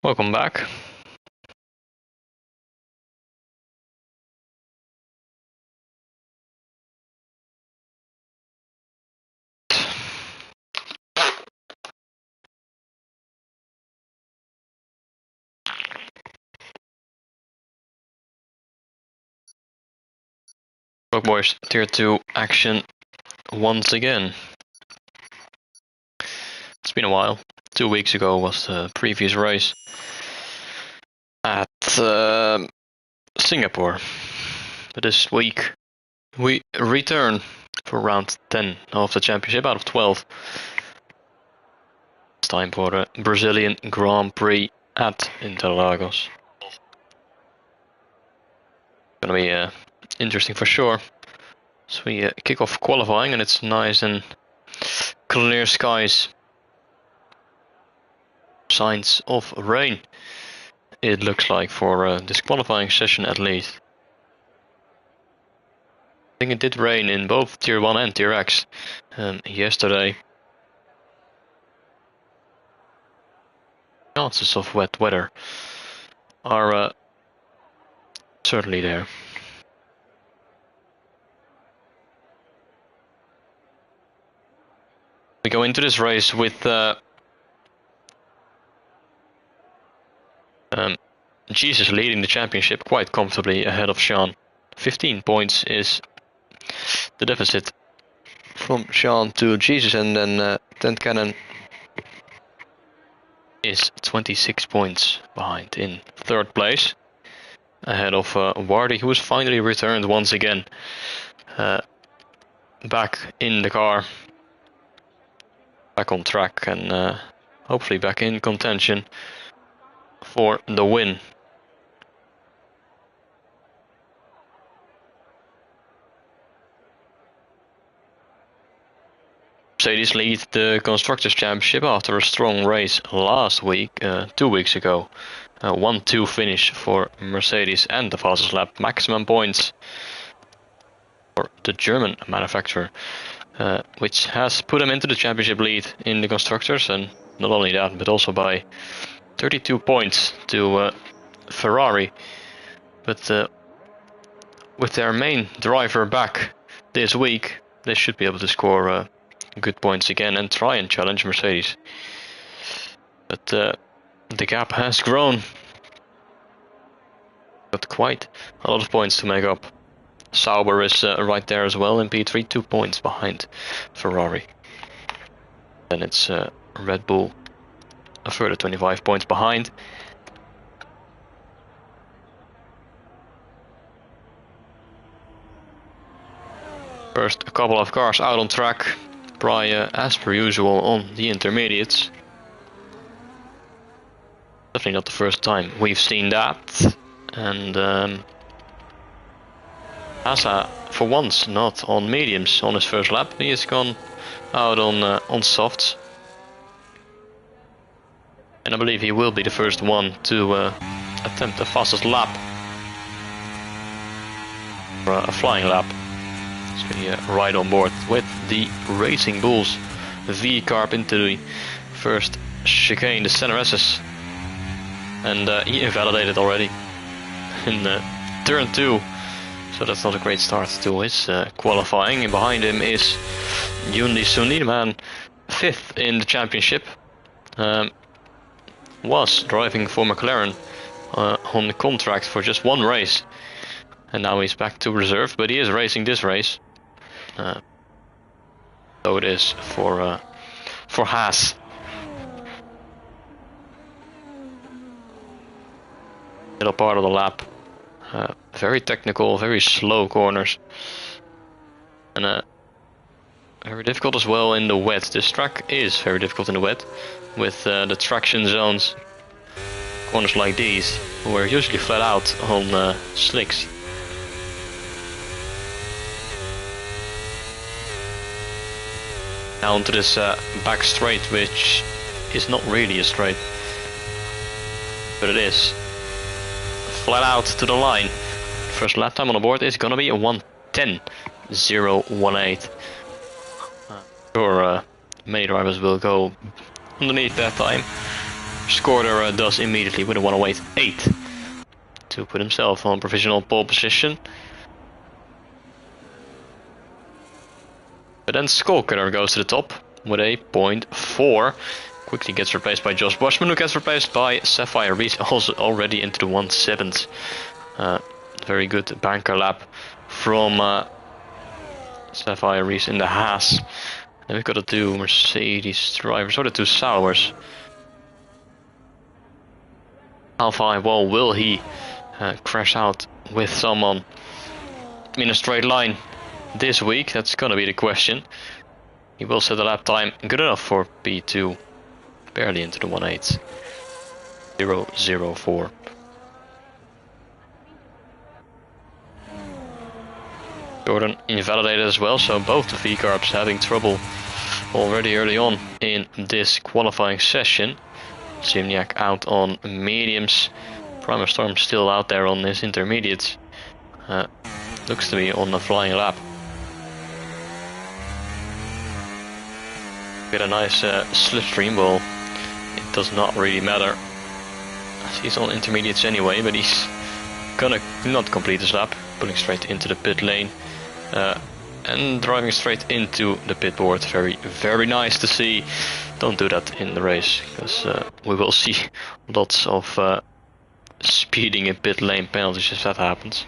Welcome back. Rogue Boys Tier 2 action once again. It's been a while. 2 weeks ago was the previous race at Singapore. But this week we return for round 10 of the championship out of 12. It's time for the Brazilian Grand Prix at Interlagos. Gonna be interesting for sure. So we kick off qualifying and it's nice and clear skies. Signs of rain, it looks like, for this qualifying session at least. I think it did rain in both Tier 1 and Tier X yesterday. Chances of wet weather are certainly there. We go into this race with Jesus leading the championship quite comfortably ahead of Sean. 15 points is the deficit from Sean to Jesus, and then Tent Cannon is 26 points behind in third place, ahead of Wardy, who has finally returned once again back in the car, back on track, and hopefully back in contention for the win. Mercedes lead the Constructors' Championship after a strong race last week, 2 weeks ago. 1-2 finish for Mercedes and the fastest lap. Maximum points for the German manufacturer, which has put them into the championship lead in the Constructors, and not only that, but also by 32 points to Ferrari. But with their main driver back this week, they should be able to score good points again and try and challenge Mercedes. But the gap has grown. Got quite a lot of points to make up. Sauber is right there as well in P3, 2 points behind Ferrari. Then it's Red Bull a further 25 points behind. First, a couple of cars out on track. Brian, as per usual, on the intermediates. Definitely not the first time we've seen that. And Asa, for once, not on mediums on his first lap. He has gone out on softs. And I believe he will be the first one to attempt the fastest lap. Or a flying lap. So he right on board with the Racing Bulls V-carb into the first chicane, the center S's. And he invalidated already in turn 2. So that's not a great start to his qualifying. And behind him is Yundi Sundi, the man 5th in the championship. Was driving for McLaren on the contract for just one race. And now he's back to reserve, but he is racing this race. So it is for Haas. Middle part of the lap. Very technical, very slow corners. And very difficult as well in the wet. This track is very difficult in the wet. With the traction zones. Corners like these, were usually flat out on slicks. Now onto this back straight, which is not really a straight, but it is. Flat out to the line. First lap time on the board is gonna be a 1:10.018. Sure, many drivers will go underneath that time. Scorder does immediately with a 108.8 to put himself on provisional pole position. But then Skolker goes to the top with a 0.4. Quickly gets replaced by Josh Boschman, who gets replaced by Sapphire Reese, also already into the 1.7s. Very good banker lap from Sapphire Reese in the Haas. Then we've got the two Mercedes drivers, or the two Sauers. How far well will he crash out with someone in a straight line this week? That's gonna be the question. He will set a lap time good enough for P2. Barely into the 1.8. 0.04. Jordan invalidated as well, so both the V-Carbs having trouble already early on in this qualifying session. Zimniak out on mediums. Primer Storm still out there on his intermediates. Looks to be on the flying lap. Get a nice slipstream. Well, it does not really matter. He's on intermediates anyway, but he's gonna not complete his lap, pulling straight into the pit lane and driving straight into the pit board. Very, very nice to see. Don't do that in the race, because we will see lots of speeding in pit lane penalties if that happens.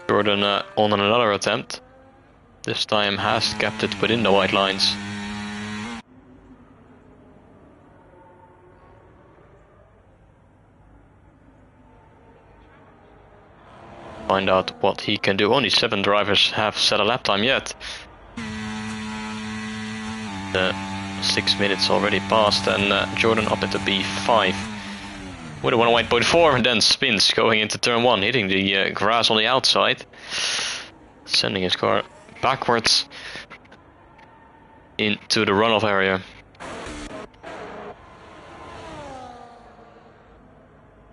Jordan on another attempt. This time has kept it within the white lines. Find out what he can do. Only 7 drivers have set a lap time yet. 6 minutes already passed, and Jordan up into B5 with a 108.4, and then spins going into turn 1, hitting the grass on the outside, sending his car backwards into the runoff area.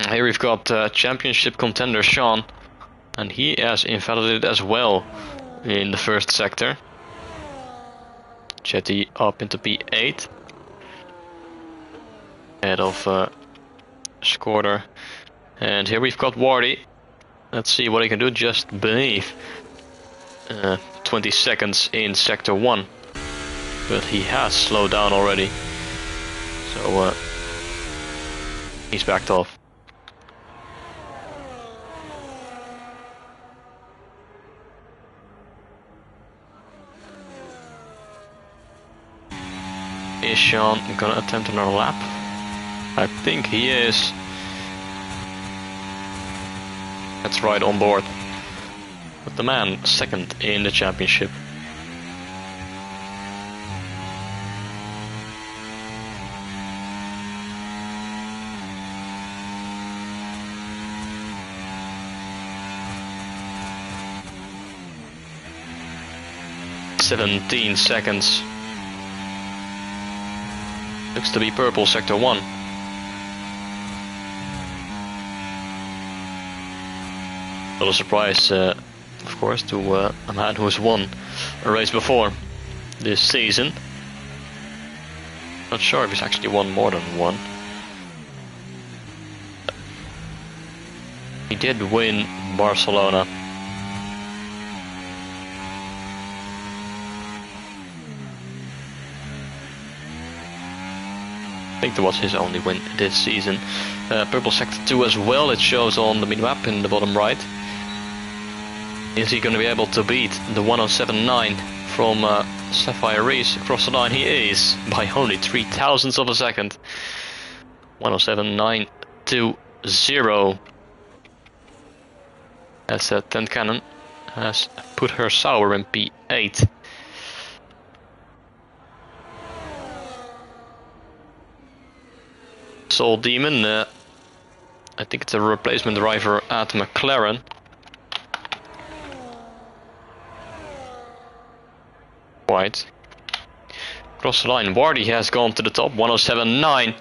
Here we've got championship contender Sean, and he has invalidated as well in the first sector. Chetty up into P8 ahead of Scorder, and here we've got Wardy. Let's see what he can do just beneath 20 seconds in sector 1, but he has slowed down already, so he's backed off. Is Sean gonna attempt another lap? I think he is. That's right, on board. But the man second in the championship. "17 seconds. Looks to be purple sector 1. Not a surprise, of course, to a man who has won a race before this season. Not sure if he's actually won more than one. He did win Barcelona. I think that was his only win this season. Purple sector 2 as well, it shows on the minimap in the bottom right. Is he going to be able to beat the 107.9 from Sapphire Reese across the line? He is, by only 0.003 of a second. 107.920. As 10 Cannon has put her Sauer in P8. Soul Demon, I think it's a replacement driver at McLaren. White. Across the line, Wardy has gone to the top, 107.9,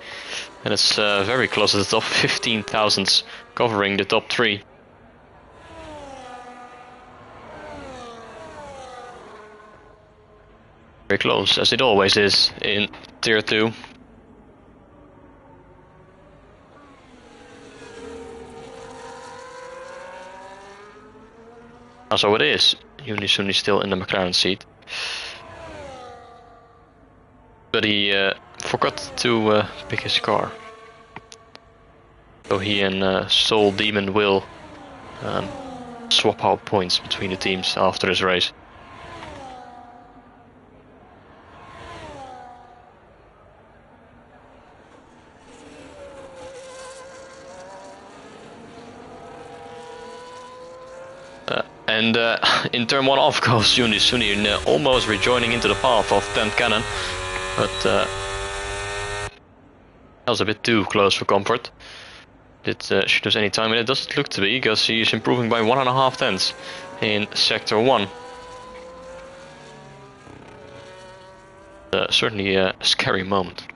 and it's very close to the top, 15 thousandths covering the top 3. very close, as it always is in Tier 2. So it is. Unisuni still in the McLaren seat. But he forgot to pick his car. So he and Soul Demon will swap out points between the teams after this race. And in turn 1 off goes Unisuni, almost rejoining into the path of 10th Cannon. But that was a bit too close for comfort. Did she lose any time? And it doesn't look to be, because he is improving by 1.5 tenths in Sector 1. Certainly a scary moment.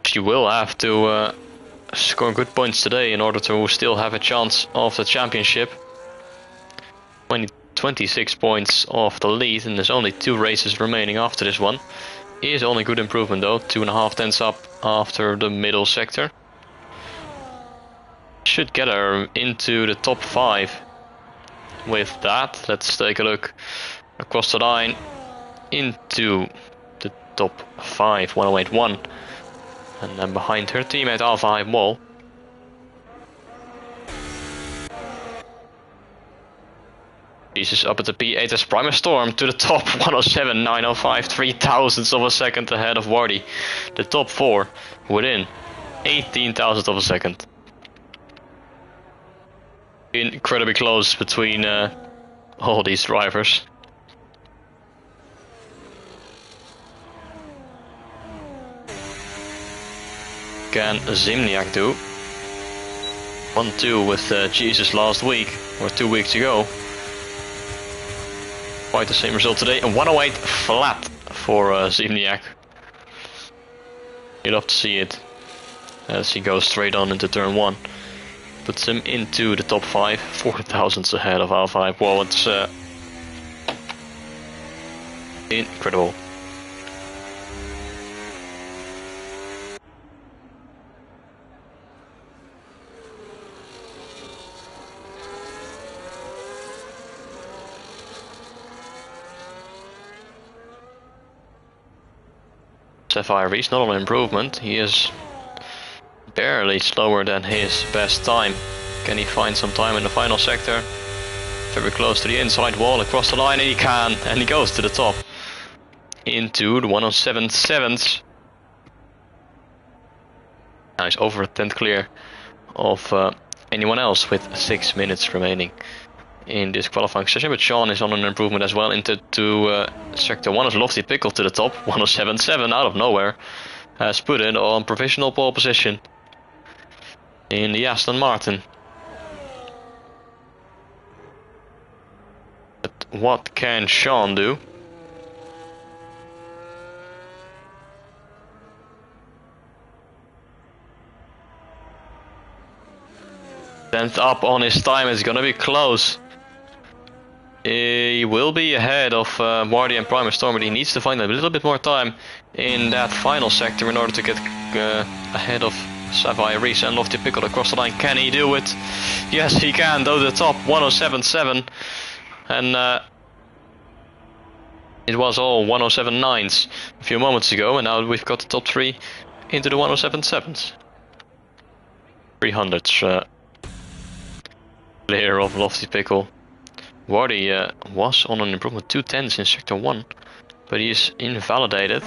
She will have to score good points today in order to still have a chance of the championship. 26 points off the lead, and there's only 2 races remaining after this one. Is only good improvement though, 2.5 tenths up after the middle sector. Should get her into the top 5 with that. Let's take a look across the line into the top 5, 108.1. And then behind her teammate Alpha High Wall. Jesus up at the P8 as Primer Storm to the top, 107.905, 3 thousandths of a second ahead of Wardy. The top 4 within 18 thousandths of a second. Incredibly close between all these drivers. Can Zimniak do? 1-2 with Jesus last week, or 2 weeks ago. Quite the same result today, and 108 flat for Zimniak. You'd love to see it as he goes straight on into turn 1. Puts him into the top 5, 4 thousandths ahead of Alpha Hype. Well, it's incredible. Sapphire is not an improvement, he is barely slower than his best time. Can he find some time in the final sector? Very close to the inside wall, across the line, and he can, and he goes to the top. Into the 107.7s. Now he's over a tenth clear of anyone else with 6 minutes remaining in this qualifying session, but Sean is on an improvement as well into sector 1 as Lofty Pickle to the top, 107.7 out of nowhere, has put it on provisional pole position in the Aston Martin. But what can Sean do? Tenth up on his time, it's gonna be close. He will be ahead of Wardy and Primer Storm, but he needs to find a little bit more time in that final sector in order to get ahead of Sapphire Reese and Lofty Pickle across the line. Can he do it? Yes, he can, though the top 107.7, and it was all 107.9s a few moments ago, and now we've got the top 3 into the 107.7s. 300s clear of Lofty Pickle. Wardy was on an improvement 2 tenths in sector 1, but he is invalidated.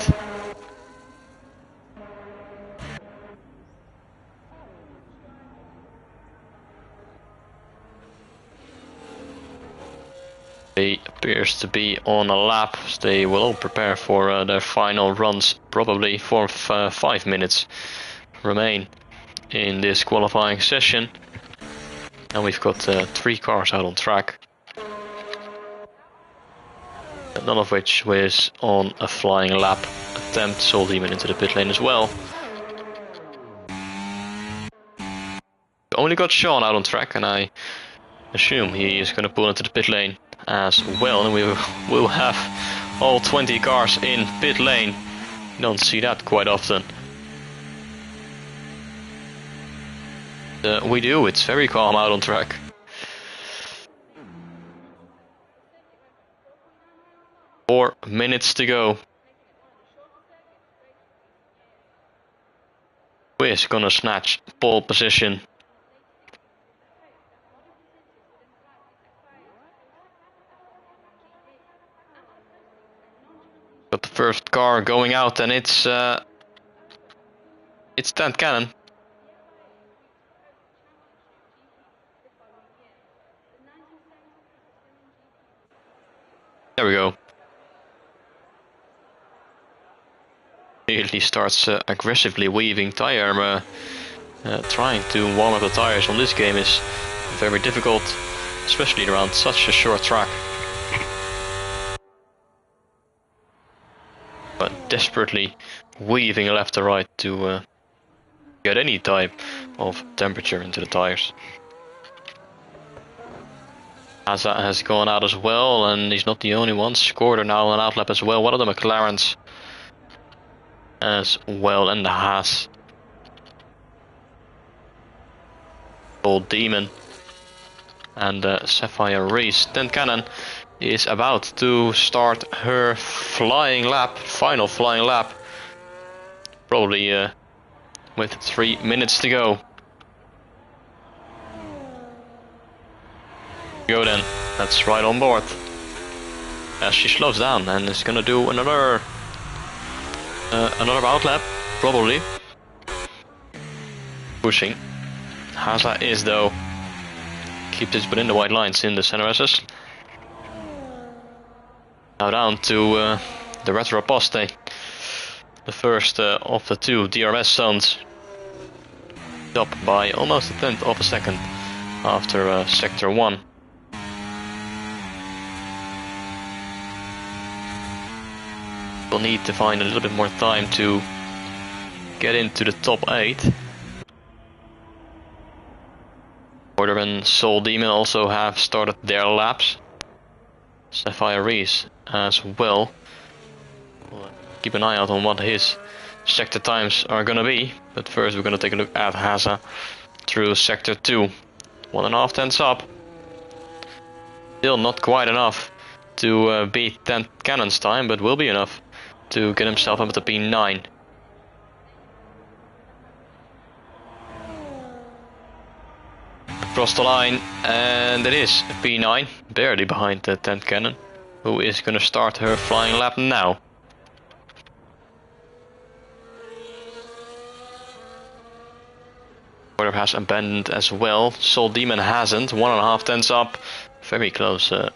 He appears to be on a lap. They will all prepare for their final runs, probably for 5 minutes remain in this qualifying session. And we've got 3 cars out on track. none of which was on a flying lap attempt. Soul Demon into the pit lane as well. Only got Sean out on track, and I assume he is going to pull into the pit lane as well, and we will have all 20 cars in pit lane. You don't see that quite often. We do, it's very calm out on track. Four minutes to go. Who is gonna snatch pole position? Got the first car going out, and it's 10 Cannon. There we go. Immediately starts aggressively weaving tire. Trying to warm up the tires on this game is very difficult, especially around such a short track. But desperately weaving left to right to get any type of temperature into the tires. Asa has gone out as well, and he's not the only one. Scored now an outlap as well. One of the McLarens as well, and the Haas. Old Demon and Sapphire Reese. 10 Cannon is about to start her flying lap, final flying lap. Probably with 3 minutes to go. Go then, that's right on board. As she slows down and is gonna do another outlap, probably. Pushing. Haza is though. Keeps it within the white lines in the center SS. Now down to the Retro Aposte. The first of the two DRS zones. Up by almost a tenth of a second after sector 1. We'll need to find a little bit more time to get into the top 8. Order and Soul Demon also have started their laps. Sapphire Reese as well. We'll keep an eye out on what his sector times are gonna be. But first we're gonna take a look at Haza through sector 2. 1.5 tenths up. Still not quite enough to beat 10 Cannon's time, but will be enough to get himself up to P9. Across the line, and it is P9, barely behind the 10th Cannon, who is going to start her flying lap now. Order has abandoned as well. Soul Demon hasn't. 1.5 tenths up, very close on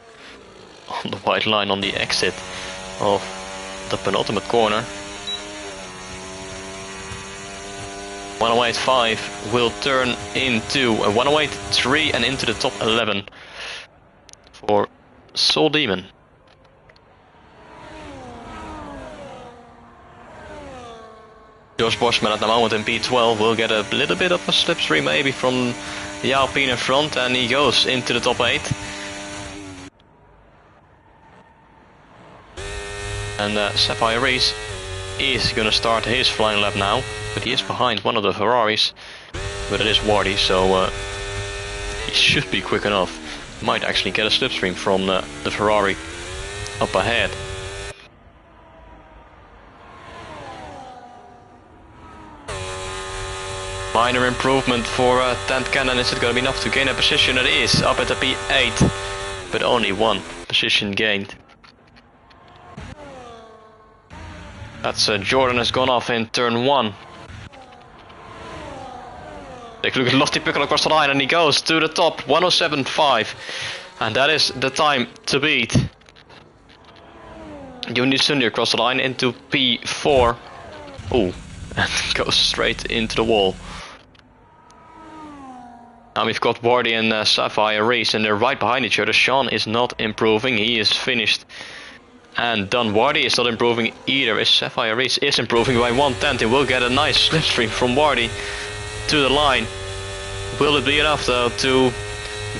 the white line on the exit of the penultimate corner. 108.5 will turn into a 108.3 and into the top 11 for Soul Demon. Josh Boschman at the moment in P12 will get a little bit of a slipstream maybe from the Alpine in front, and he goes into the top 8. And Sapphire Reese is going to start his flying lap now, but he is behind one of the Ferraris, but it is Wardy, so he should be quick enough. Might actually get a slipstream from the Ferrari up ahead. Minor improvement for 10th Cannon. Is it going to be enough to gain a position? It is, up at the P8, but only one position gained. That's Jordan has gone off in turn 1. Take a look at Lofty Pickle across the line, and he goes to the top, 107.5. And that is the time to beat. Juni Sunday across the line into P4. Ooh, and goes straight into the wall. Now we've got Wardy and Sapphire Reese, and they're right behind each other. Sean is not improving. He is finished And Dunwardy is not improving either. Is Sapphire Reese is improving by 1/10. It will get a nice slipstream from Wardy to the line. Will it be enough though to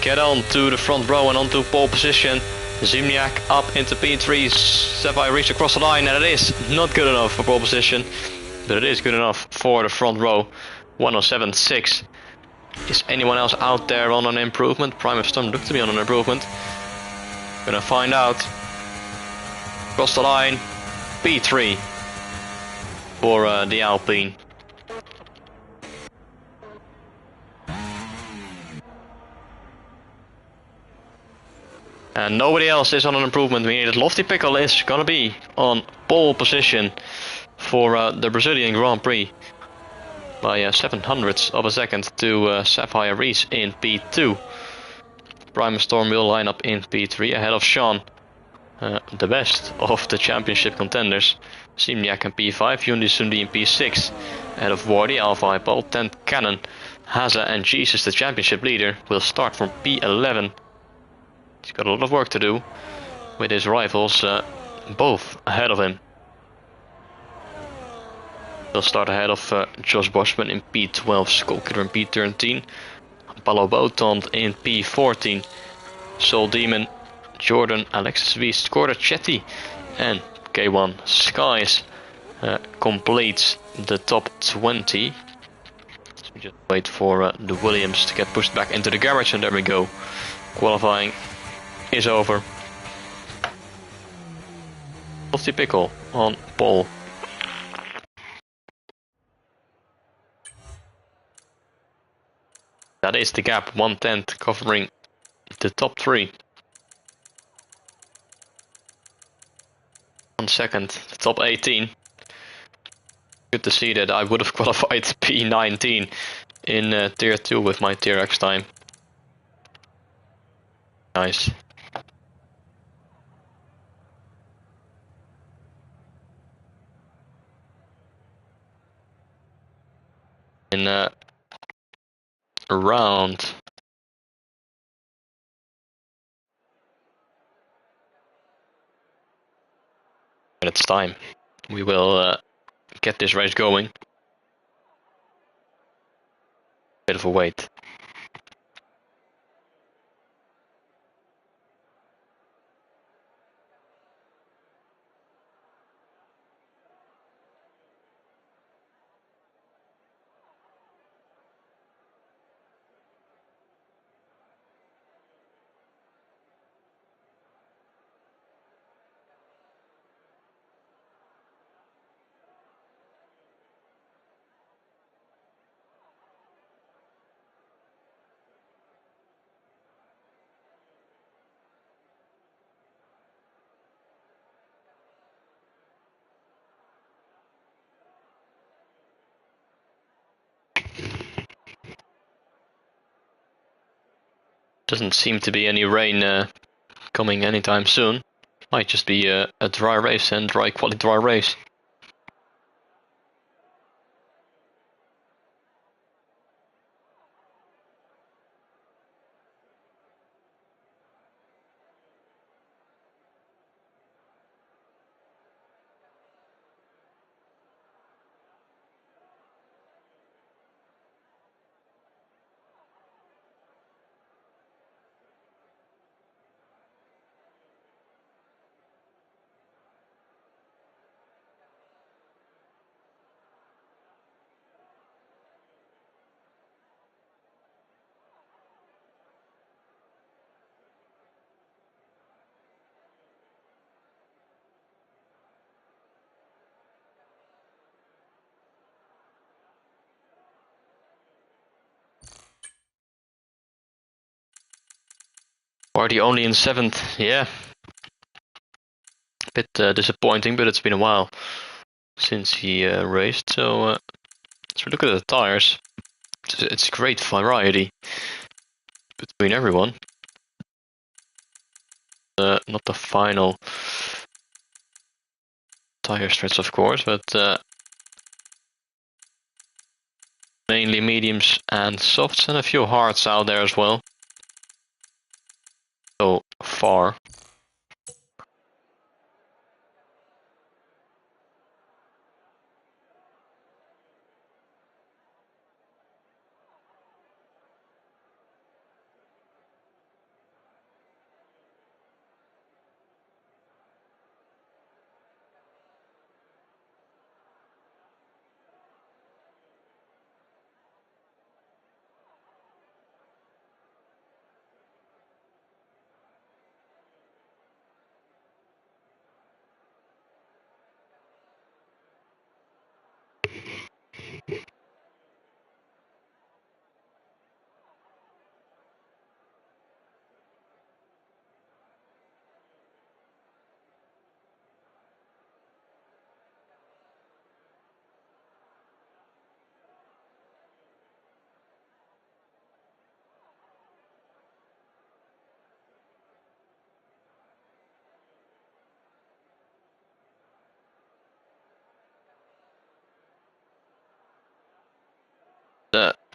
get on to the front row and onto pole position? Zimniak up into P3, Sapphire Reese across the line, and it is not good enough for pole position, but it is good enough for the front row. 107.6. Is anyone else out there on an improvement? Prime of Storm looked to be on an improvement. Gonna find out. Across the line, P3 for the Alpine. And nobody else is on an improvement, meaning that Lofty Pickle is gonna be on pole position for the Brazilian Grand Prix by 700ths of a second to Sapphire Reese in P2. Prime Storm will line up in P3 ahead of Sean, the best of the championship contenders. Simniak in P5, Yundi Sundi in P6, ahead of Wardy, Alpha Hypal, 10th Cannon, Haza and Jesus, the championship leader, will start from P11. He's got a lot of work to do with his rivals both ahead of him. He'll start ahead of Josh Boschman in P12, Skullkiller in P13, Palo Botond in P14, Soul Demon, Jordan, Alexis Wiest, Corda Chetty, and K1 Skies completes the top 20. So we just wait for the Williams to get pushed back into the garage, and there we go. Qualifying is over. Lofty Pickle on pole. That is the gap, 1/10, covering the top 3. 1 second, the top 18. Good to see that I would have qualified P19 in tier 2 with my tier X time. Nice. In around minutes time, we will get this race going. Bit of a wait. Doesn't seem to be any rain coming anytime soon. Might just be a dry race and dry race. Already only in 7th, yeah. A bit disappointing, but it's been a while since he raced. So let's look at the tires. It's great variety between everyone. Not the final tire stretch, of course, but mainly mediums and softs, and a few hards out there as well. So far.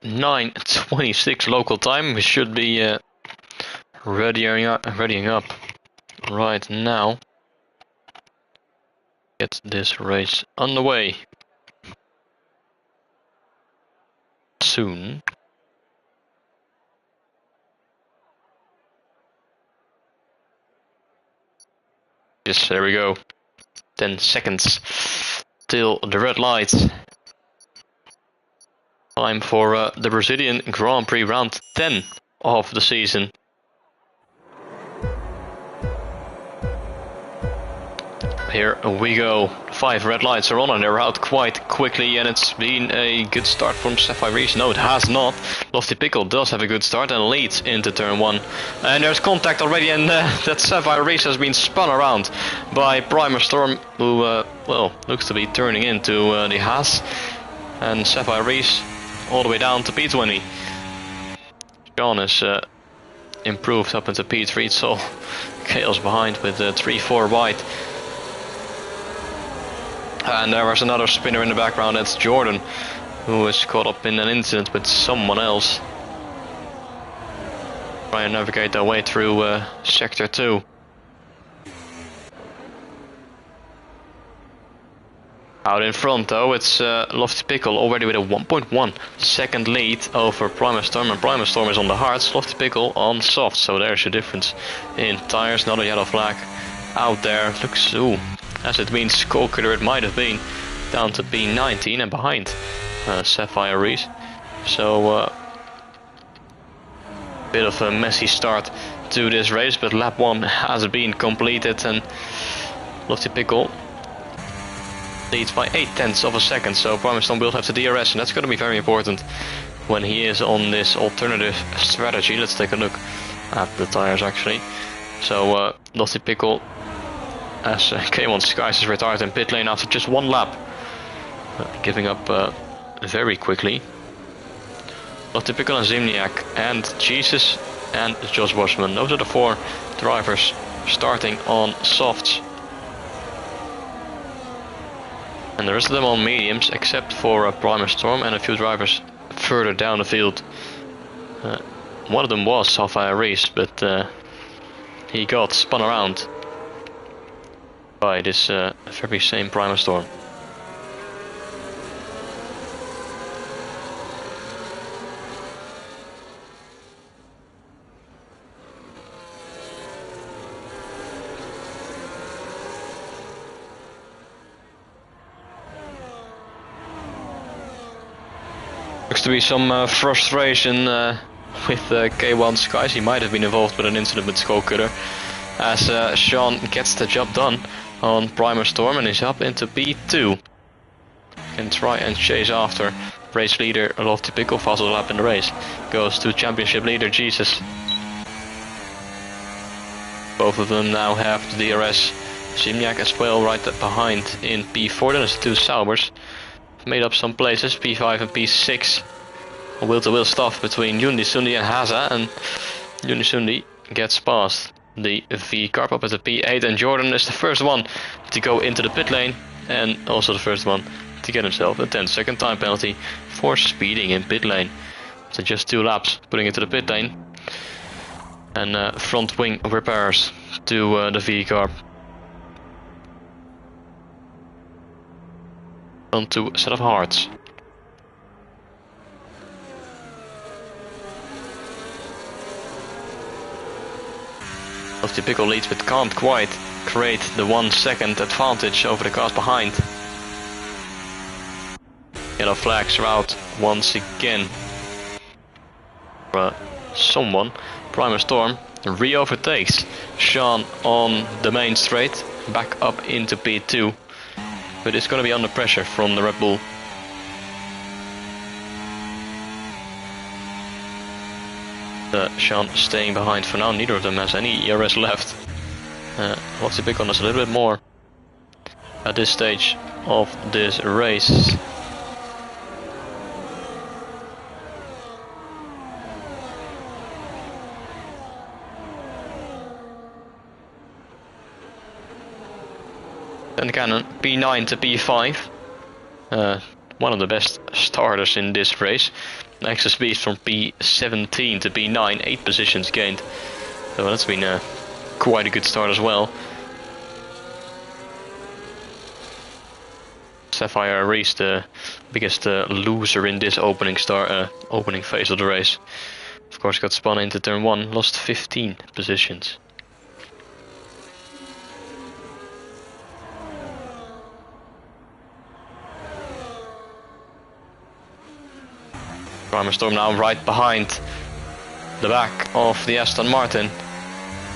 9:26 local time. We should be readying up right now. Get this race underway soon. Yes, there we go. 10 seconds till the red light. Time for the Brazilian Grand Prix round 10 of the season. Here we go. 5 red lights are on and they're out quite quickly, and it's been a good start from Sapphire Reese. No, it has not. Lofty Pickle does have a good start and leads into turn 1. And there's contact already, and that Sapphire Reese has been spun around by Primer Storm, who, well, looks to be turning into the Haas. And Sapphire Reese all the way down to P20. John is improved up into P3, so Chaos behind with 3-4 wide. And there was another spinner in the background. That's Jordan, who was caught up in an incident with someone else. Try and navigate their way through sector 2. Out in front though, it's Lofty Pickle already with a 1.1 second lead over Primer Storm, and Primer Storm is on the hards, Lofty Pickle on soft, so there's a difference in tires. Another yellow flag out there. Looks, ooh, as it means Skulker, it might have been down to P19 and behind Sapphire Reese. So bit of a messy start to this race, but lap 1 has been completed and Lofty Pickle leads by 0.8 of a second, so Primer Storm will have the DRS, and that's going to be very important when he is on this alternative strategy. Let's take a look at the tires actually. So Lofty Pickle, as K1 Skies is retired in pit lane after just 1 lap, giving up very quickly. Lofty Pickle and Zimniak and Jesus and Josh Boschman, those are the 4 drivers starting on softs. And the rest of them on mediums, except for Primer Storm and a few drivers further down the field. One of them was Sapphire Reese, but he got spun around by this very same Primer Storm. Looks to be some frustration with K1 Skies. He might have been involved with an incident with Skull Cutter, as Sean gets the job done on Primer Storm and is up into P2. Can try and chase after race leader Lofty Pickle. Fastest lap in the race goes to championship leader Jesus. Both of them now have the DRS. Zimniak as well right behind in P4. Then there's 2 Saubers. Made up some places, P5 and P6. Wheel-to-wheel stuff between Yundisundi and Haza, and Yundisundi gets past the V-Carp up at the P8, and Jordan is the first one to go into the pit lane, and also the first one to get himself a 10-second time penalty for speeding in pit lane. So just 2 laps putting into the pit lane, and front wing repairs to the V-Carp. Onto a set of hearts. Lofty Pickle leads but can't quite create the 1 second advantage over the cars behind. Yellow flags are out once again. Someone, Primer Storm, re-overtakes Sean on the main straight, back up into P2. But it's going to be under pressure from the Red Bull. Sean staying behind for now. Neither of them has any ERS left. Lofty Pickle us a little bit more at this stage of this race. Then Cannon, P9 to P5. One of the best starters in this race. Extra speed from P17 to P9, 8 positions gained. So that's been quite a good start as well. Sapphire Reese, the biggest loser in this opening phase of the race. Of course, got spun into turn 1, lost 15 positions. Primer Storm now right behind the back of the Aston Martin,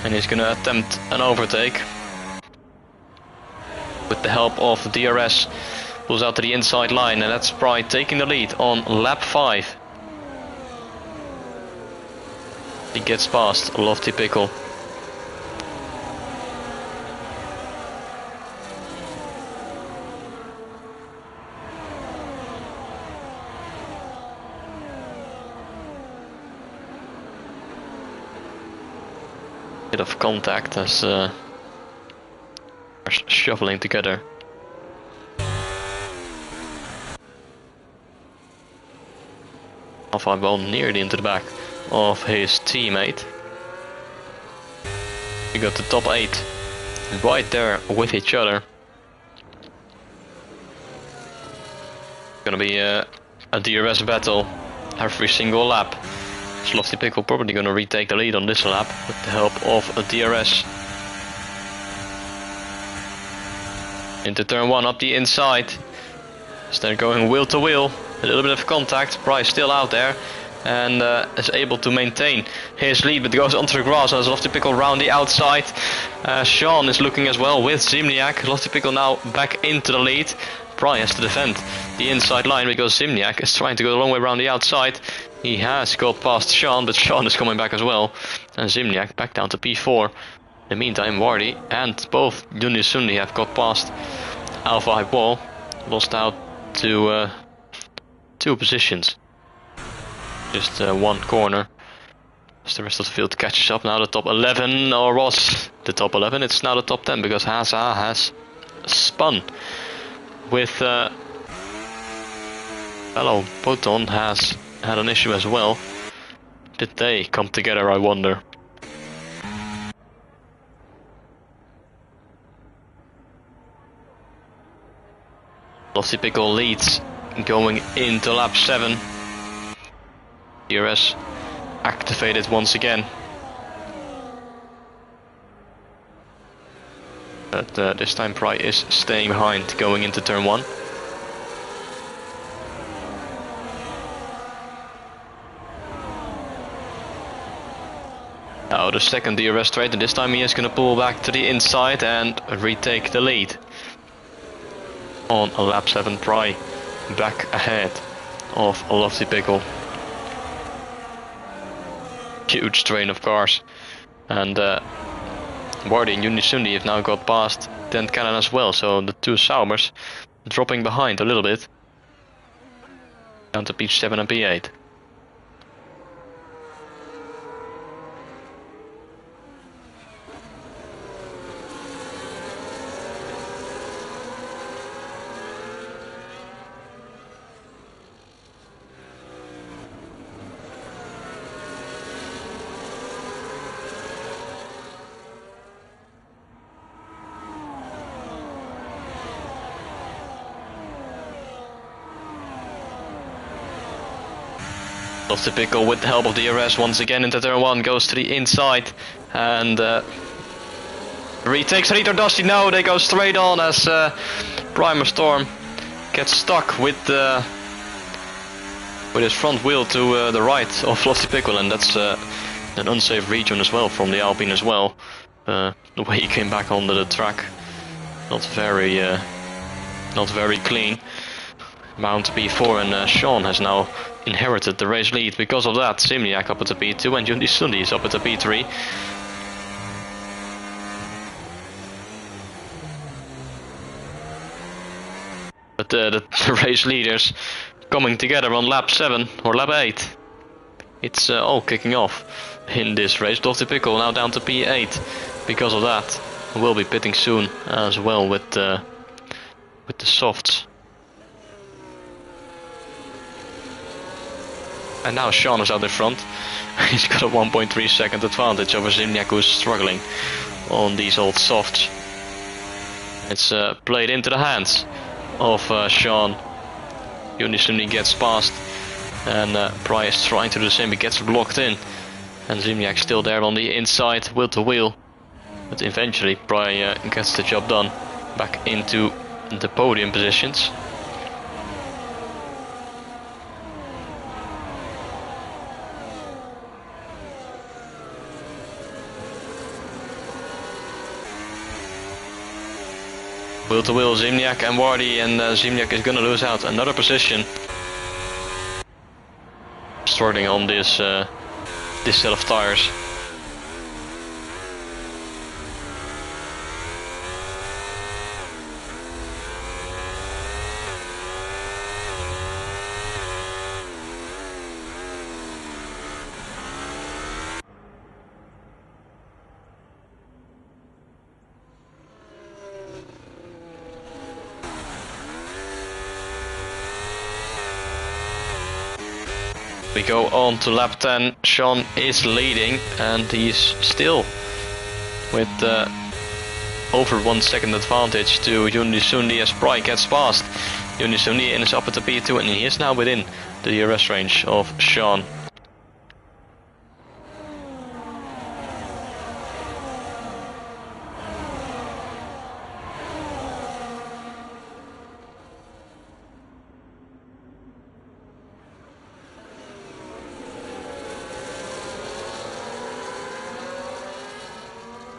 and he's gonna attempt an overtake. With the help of the DRS, pulls out to the inside line, and that's Pride taking the lead on lap 5. He gets past Lofty Pickle. Bit of contact as are shuffling together. Alpha ball nearly into the back of his teammate. We got the top 8 right there with each other. Gonna be a DRS battle every single lap. Lofty Pickle probably gonna retake the lead on this lap with the help of a DRS. Into turn 1 up the inside. So they're going wheel to wheel. A little bit of contact. Price still out there and is able to maintain his lead, but goes onto the grass as Lofty Pickle round the outside. Sean is looking as well with Zimniak. Lofty Pickle now back into the lead. Pry has to defend the inside line because Zimniak is trying to go the long way around the outside. He has got past Sean, but Sean is coming back as well. And Zimniak back down to P4. In the meantime, Wardy and both Junior Sunday have got past Alpha High Wall. Lost out to 2 positions. Just 1 corner. As the rest of the field catches up. Now the top 11, or was the top 11. It's now the top 10 because Haza has spun. With fellow Poton has had an issue as well. Did they come together, I wonder? Lofty Pickle leads going into lap 7. DRS activated once again. But this time Pry is staying behind going into turn 1. Now the second DRS straight, and this time he is going to pull back to the inside and retake the lead. On a lap 7, Pry back ahead of Lofty Pickle. Huge train of cars. And Wardy and Unisundi have now got past Tent Cannon as well, so the 2 Saumers dropping behind a little bit. Down to P7 and P8. Lofty Pickle with the help of the DRS once again into turn 1, goes to the inside and retakes it, or does he? No, they go straight on as Primer Storm gets stuck with his front wheel to the right of Lofty Pickle, and that's an unsafe region as well from the Alpine as well. The way he came back onto the track, not very clean. Mount P4, and Sean has now inherited the race lead because of that. Simniak up at the P2 and Jundi Sundi is up at the P3. But the race leaders coming together on lap 7 or lap 8. It's all kicking off in this race. Lofty Pickle now down to P8 because of that. We'll be pitting soon as well with the softs. And now Sean is out in front. He's got a 1.3 second advantage over Zimniak, who's struggling on these old softs. It's played into the hands of Sean. Unisuni gets past, and Pry is trying to do the same. He gets blocked in, and Zimniak still there on the inside, wheel to wheel. But eventually Pry gets the job done, back into the podium positions. Wheel to wheel, Zimniak and Wardy, and Zimniak is gonna lose out another position. Struggling on this set of tires. We go on to lap 10. Sean is leading, and he's still with over 1 second advantage to Unisuni as Pry gets past. Unisuni is up at the P2, and he is now within the DRS range of Sean.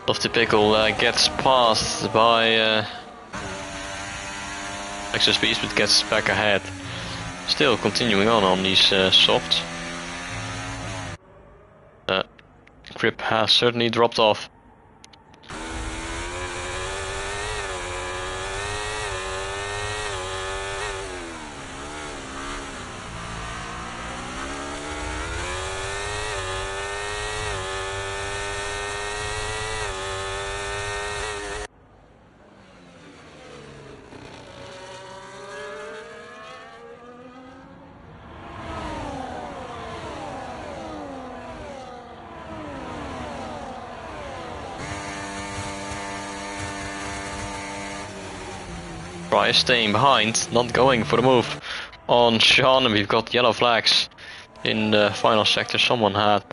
Lofty Pickle gets passed by extra speed, but gets back ahead. Still continuing on these softs. Grip has certainly dropped off. Pry is staying behind, not going for the move on Sean, and we've got yellow flags in the final sector. Someone had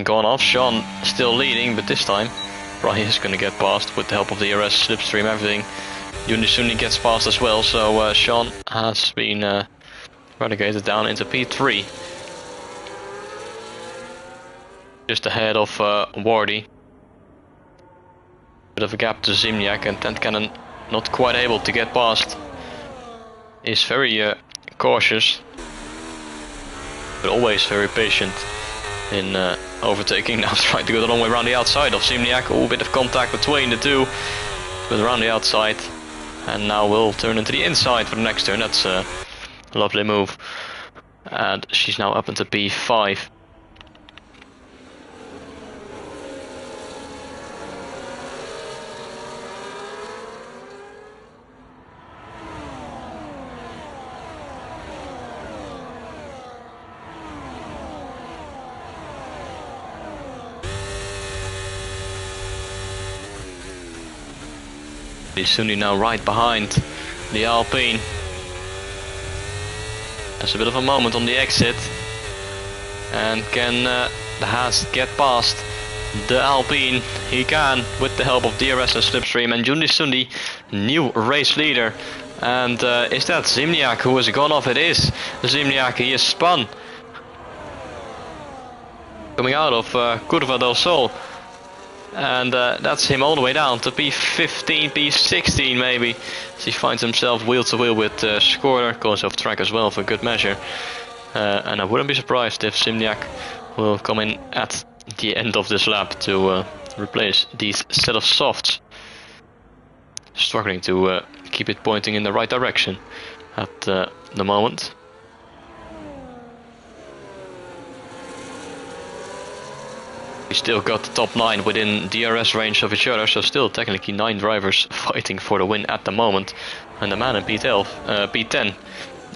gone off. Sean still leading, but this time Pry is going to get past with the help of the DRS, slipstream, everything. Unisuni gets past as well, so Sean has been relegated down into P3. Just ahead of Wardy. Bit of a gap to Zimniak, and Tent Cannon not quite able to get past. Is very cautious, but always very patient in overtaking. Now trying to go the long way around the outside of Zimniak. Oh, bit of contact between the two, but around the outside. And now will turn into the inside for the next turn. That's a lovely move. And she's now up into P5. Suni now right behind the Alpine. There's a bit of a moment on the exit, and can the Haas get past the Alpine? He can, with the help of DRS and slipstream. And Unisuni, new race leader. And is that Zimniak who has gone off? It is Zimniak. He is spun coming out of Curva del Sol. And that's him all the way down to P15, P16 maybe. As he finds himself wheel to wheel with Scorer, goes off track as well for good measure. And I wouldn't be surprised if Zimniak will come in at the end of this lap to replace these set of softs. Struggling to keep it pointing in the right direction at the moment. We still got the top 9 within DRS range of each other, so still technically 9 drivers fighting for the win at the moment. And the man in P10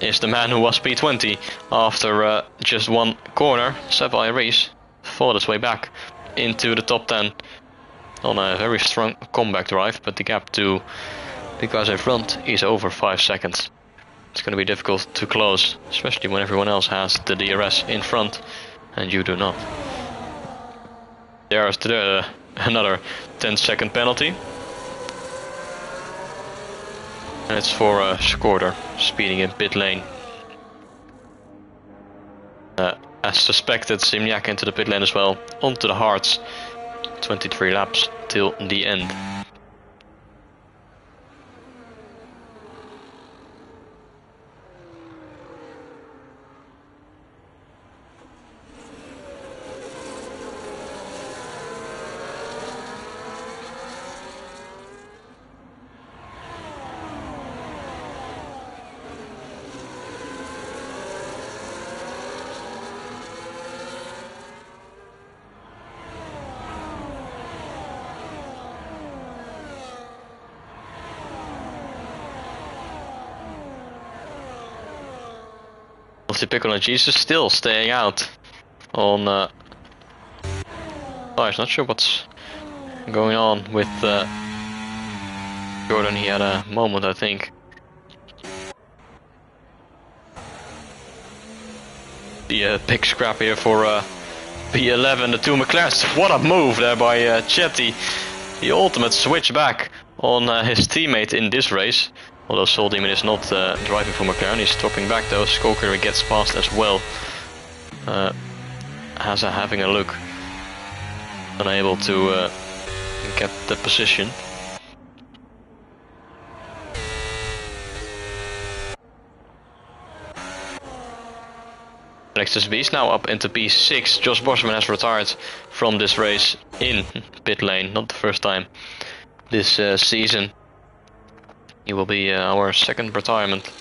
is the man who was P20 after just one corner. Seb Iris fought his way back into the top 10 on a very strong comeback drive, but the gap to the guys in front is over 5 seconds. It's going to be difficult to close, especially when everyone else has the DRS in front and you do not. There's another 10-second penalty. And it's for Skorder speeding in pit lane. As suspected, Simniak into the pit lane as well, onto the hards. 23 laps till the end. The Pickle and Jesus still staying out on I'm not sure what's going on with Jordan. He had a moment, I think. The big scrap here for P11, the two McLarens. What a move there by Chetty. The ultimate switch back on his teammate in this race. Although Soul Demon is not driving for McLaren, he's dropping back though. Skoker gets past as well. Having a look. Unable to get the position. Alexis B is now up into P6. Josh Bosman has retired from this race in pit lane. Not the first time this season. He will be our second retirement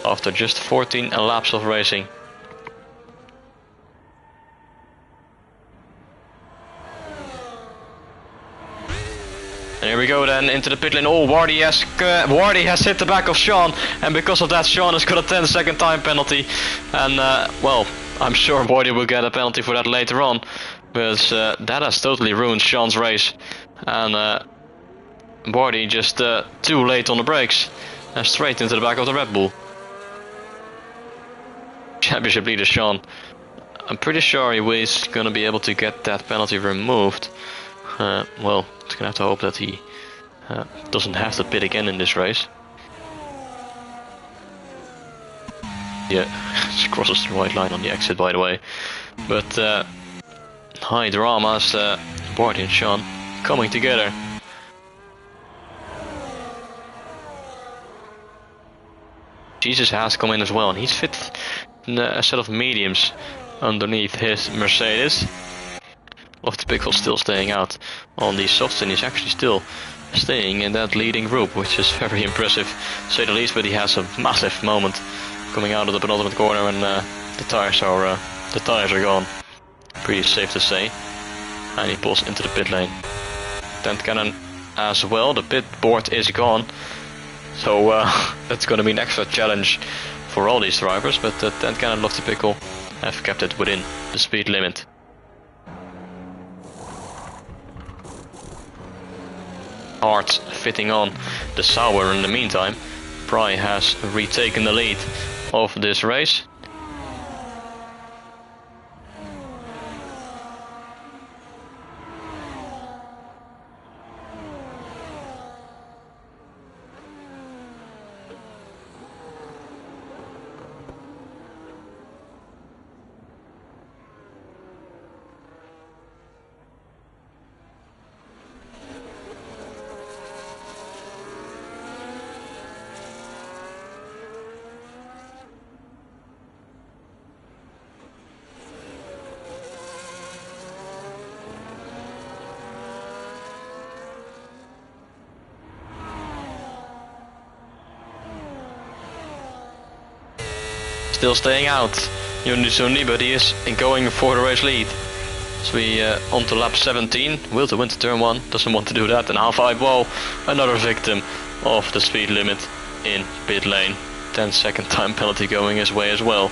after just 14 laps of racing. And here we go then into the pit lane. Oh, Wardy has hit the back of Sean, and because of that Sean has got a 10-second time penalty. And well, I'm sure Wardy will get a penalty for that later on, because that has totally ruined Sean's race. And Wardy just too late on the brakes and straight into the back of the Red Bull. Championship leader Sean. I'm pretty sure he is going to be able to get that penalty removed. Well, it's going to have to hope that he doesn't have to pit again in this race. Yeah, he crosses the white line on the exit, by the way. But high dramas, Wardy and Sean coming together. Jesus has come in as well, and he's fit in a set of mediums underneath his Mercedes. Lofty Pickle still staying out on the softs, and he's actually still staying in that leading group, which is very impressive, to say the least. But he has a massive moment coming out of the penultimate corner, and the tires are gone. Pretty safe to say. And he pulls into the pit lane. Tent Cannon as well. The pit board is gone. So that's going to be an extra challenge for all these drivers, but Tent Cannon and Lofty Pickle have kept it within the speed limit. Hard fitting on the Sauer in the meantime. Pry has retaken the lead of this race. Still staying out, Yunusuni, but he is going for the race lead. So we on to lap 17, will to win to turn 1, doesn't want to do that, and Alpha 5, whoa, another victim of the speed limit in pit lane. 10-second time penalty going his way as well.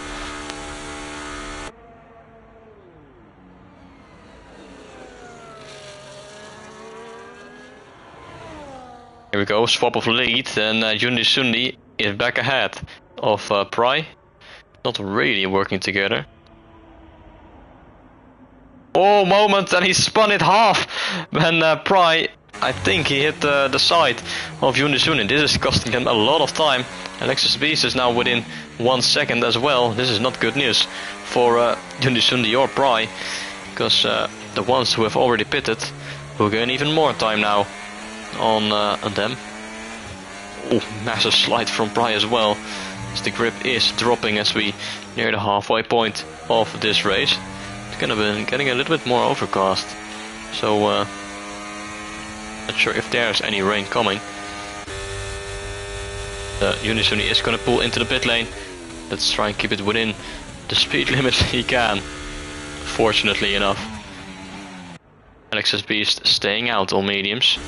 Here we go, swap of lead, and Yundisundi is back ahead of Pry. Not really working together. Oh, moment, and he spun it half when Pry, I think he hit the side of Yundisundi. This is costing him a lot of time. Alexis Beast is now within 1 second as well. This is not good news for Yundisundi or Pry, because the ones who have already pitted will gain even more time now on them. Oh, massive slide from Pry as well, as the grip is dropping as we near the halfway point of this race. It's gonna be getting a little bit more overcast, so not sure if there's any rain coming. Yundisundi is gonna pull into the pit lane. Let's try and keep it within the speed limit he can, fortunately enough. Alexis Beast staying out on mediums.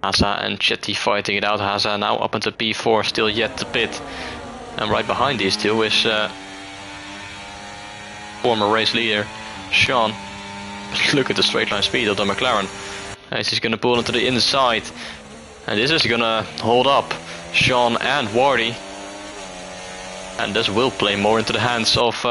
Haza and Chetty fighting it out. Haza now up into P4, still yet to pit. And right behind these two is former race leader Sean. Look at the straight line speed of the McLaren. As he's gonna pull into the inside. And this is gonna hold up Sean and Wardy. And this will play more into the hands of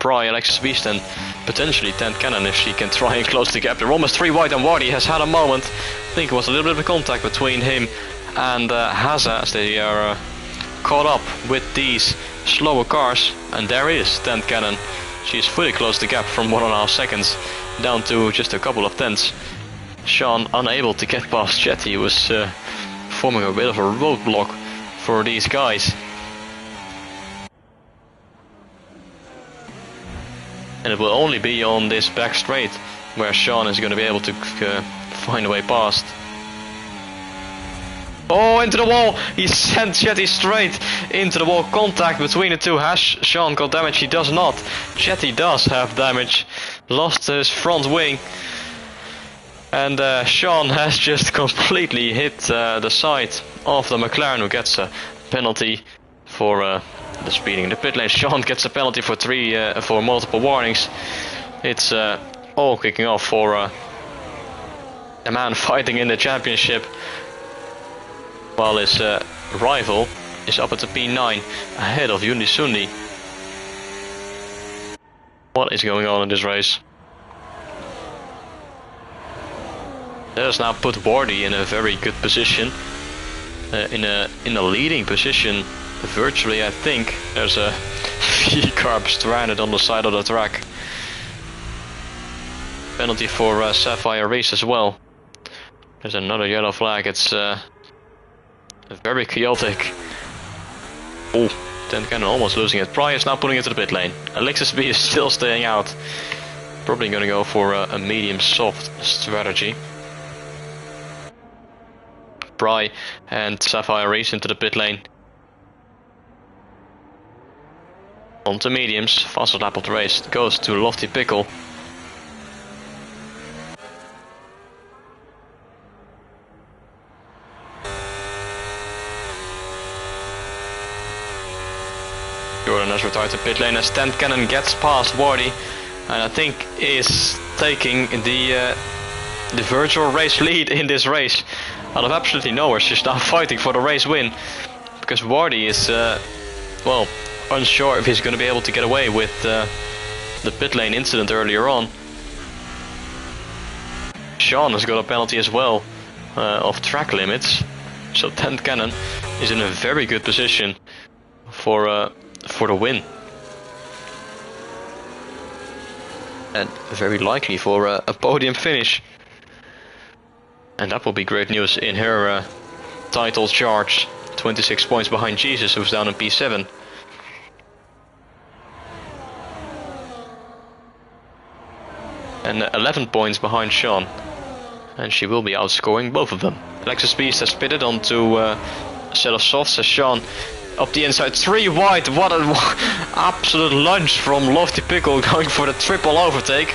Pry, Alexis Beast, and potentially Tent Cannon if she can try and close the gap. They're almost 3 wide, and Wardy has had a moment. I think it was a little bit of a contact between him and Haza as they are caught up with these slower cars. And there is Tent Cannon. She's fully closed the gap from 1.5 seconds down to just a couple of tenths. Sean unable to get past Chetty, was forming a bit of a roadblock for these guys. And it will only be on this back straight where Sean is going to be able to find a way past. Oh, into the wall! He sent Chetty straight into the wall. Contact between the two. Has Sean got damage? He does not. Chetty does have damage. Lost his front wing. And Sean has just completely hit the side of the McLaren, who gets a penalty for the speeding in the pit lane. Sean gets a penalty for for multiple warnings. It's all kicking off for a man fighting in the championship, while his rival is up at the P9 ahead of Yundisundi. What is going on in this race? That has now put Wardy in a very good position, in a leading position virtually. I think there's a V-carb stranded on the side of the track. Penalty for Sapphire Race as well. There's another yellow flag. It's very chaotic. Oh, Tent Cannon almost losing it. Pry is now putting it to the pit lane. Alexis B is still staying out. Probably going to go for a medium soft strategy. Pry and Sapphire Race into the pit lane. Onto mediums. Fastest lap of the race goes to Lofty Pickle. Jordan has retired to pit lane as Tent Cannon gets past Wardy, and I think is taking the virtual race lead in this race. Out of absolutely nowhere, she's now fighting for the race win, because Wardy is well, unsure if he's going to be able to get away with the pit lane incident earlier on. Sean has got a penalty as well of track limits, so Tent Cannon is in a very good position for the win, and very likely for a podium finish. And that will be great news in her title charge. 26 points behind Jesus, who's down in P7. And 11 points behind Sean. And she will be outscoring both of them. Alexis Beast has pitted onto a set of softs as Sean up the inside, 3 wide. What an absolute lunge from Lofty Pickle, going for the triple overtake.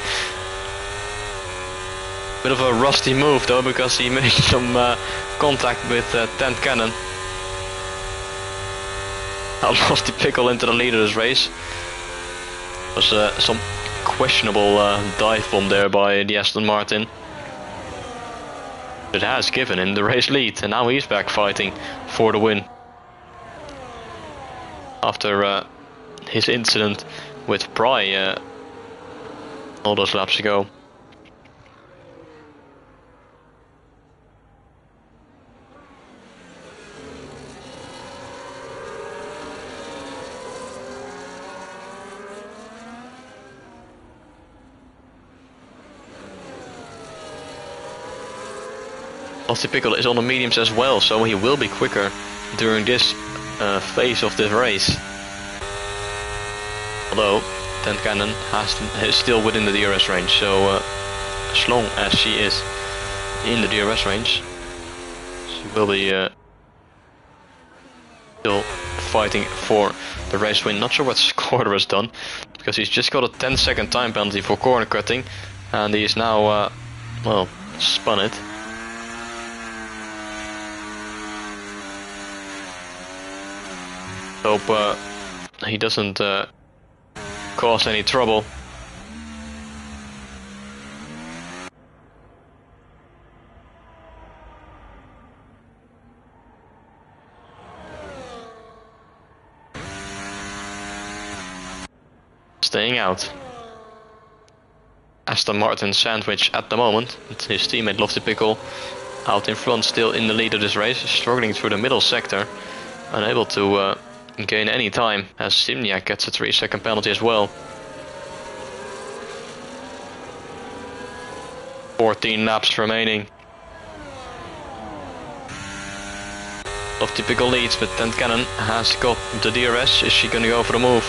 Bit of a rusty move though, because he made some contact with 10 Cannon. Now Lofty Pickle into the lead of this race. Was some questionable dive bomb there by the Aston Martin. It has given him the race lead, and now he's back fighting for the win. After his incident with Pry all those laps ago. Lofty Pickle is on the mediums as well, so he will be quicker during this phase of this race. Although 10 Cannon is still within the DRS range, so as long as she is in the DRS range, she will be still fighting for the race win. Not sure what Scorder has done, because he's just got a 10-second time penalty for corner cutting, and he is now, well, spun it. Hope he doesn't cause any trouble. Staying out. Aston Martin sandwich at the moment. His teammate Lofty Pickle out in front, still in the lead of this race, struggling through the middle sector, unable to gain any time, as Simniak gets a 3-second penalty as well. 14 laps remaining. Lofty Pickle leads, but 10 Cannon has got the DRS. Is she going to go for the move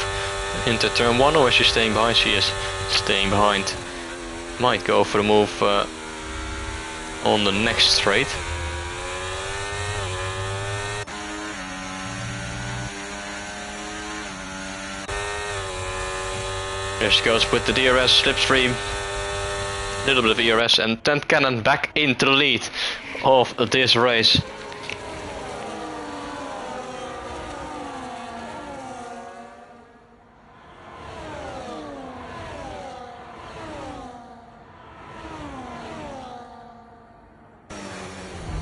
into turn 1, or is she staying behind? She is staying behind. Might go for the move on the next straight. There she goes with the DRS, slipstream, little bit of ERS, and 10 Cannon back into the lead of this race.